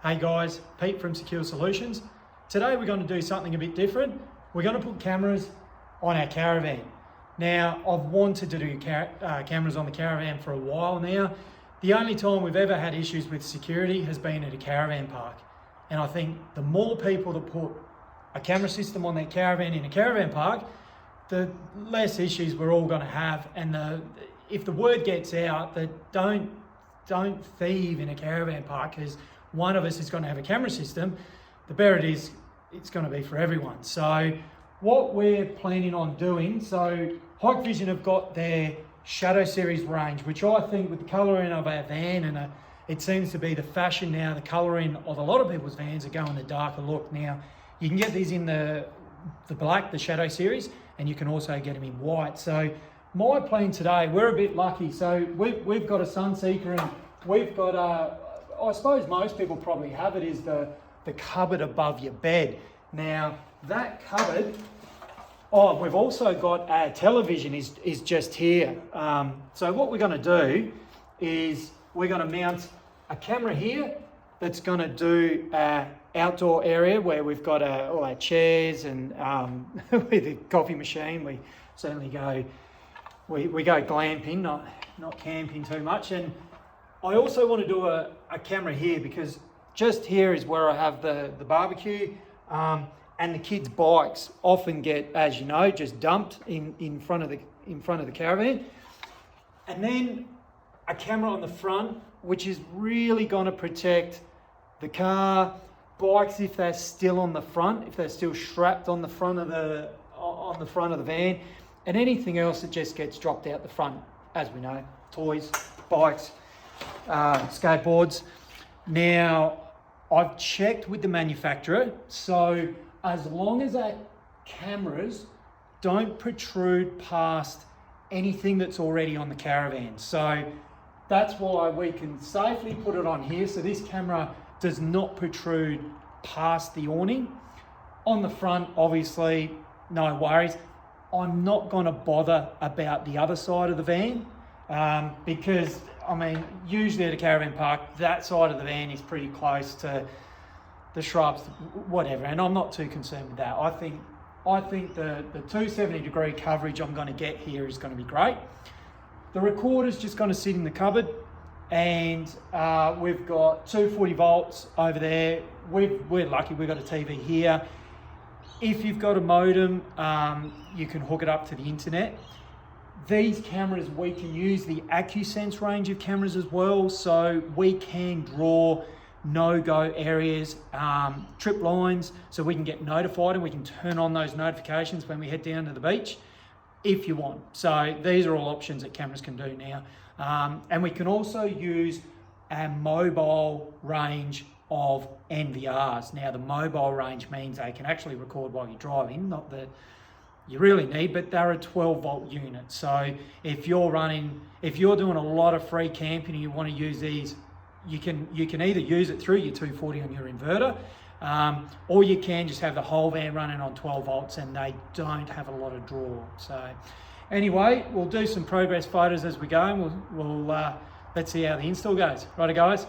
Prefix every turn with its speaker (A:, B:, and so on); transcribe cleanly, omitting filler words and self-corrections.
A: Hey guys, Pete from Secure Solutions. Today we're going to do something a bit different. We're going to put cameras on our caravan. Now, I've wanted to do cameras on the caravan for a while now. The only time we've ever had issues with security has been at a caravan park. And I think the more people that put a camera system on their caravan in a caravan park, the less issues we're all going to have. And if the word gets out that don't thieve in a caravan park because one of us is going to have a camera system, the better it is, it's going to be for everyone. So what we're planning on doing, so Hike Vision have got their Shadow Series range, which I think with the colouring of our van, and it seems to be the fashion now, the colouring of a lot of people's vans are going the darker look. Now, you can get these in the black, the Shadow Series, and you can also get them in white. So my plan today, we're a bit lucky. So we've got a Sunseeker, and we've got I suppose most people probably have it, is the cupboard above your bed. Now that cupboard, we've also got our television is just here. So what we're going to do is we're going to mount a camera here that's going to do our outdoor area where we've got all our chairs and with a coffee machine. We certainly go glamping, not camping too much. And I also want to do a camera here because just here is where I have the barbecue, and the kids' bikes often get, as you know, just dumped in front of the caravan. And then a camera on the front, which is really going to protect the car, bikes if they're still on the front, if they're still strapped on the front of the van, and anything else that just gets dropped out the front, as we know, toys, bikes, skateboards. Now, I've checked with the manufacturer, so as long as our cameras don't protrude past anything that's already on the caravan, so that's why we can safely put it on here. So this camera does not protrude past the awning. On the front, obviously, no worries. I'm not going to bother about the other side of the van because, I mean, usually at a caravan park, that side of the van is pretty close to the shrubs, whatever, and I'm not too concerned with that. I think the 270-degree coverage I'm going to get here is going to be great. The recorder's just going to sit in the cupboard, and we've got 240 volts over there. We're lucky, we've got a TV here. If you've got a modem, you can hook it up to the internet. These cameras, we can use the AccuSense range of cameras as well, so we can draw no-go areas, trip lines, so we can get notified and we can turn on those notifications when we head down to the beach if you want. So these are all options that cameras can do now. And we can also use our mobile range of NVRs. Now, the mobile range means they can actually record while you're driving, not that you really need, but they're a 12-volt unit. So if you're doing a lot of free camping and you want to use these, you can either use it through your 240 on your inverter, or you can just have the whole van running on 12 volts and they don't have a lot of draw. So anyway, we'll do some progress photos as we go, and we'll let's see how the install goes. Righto, guys.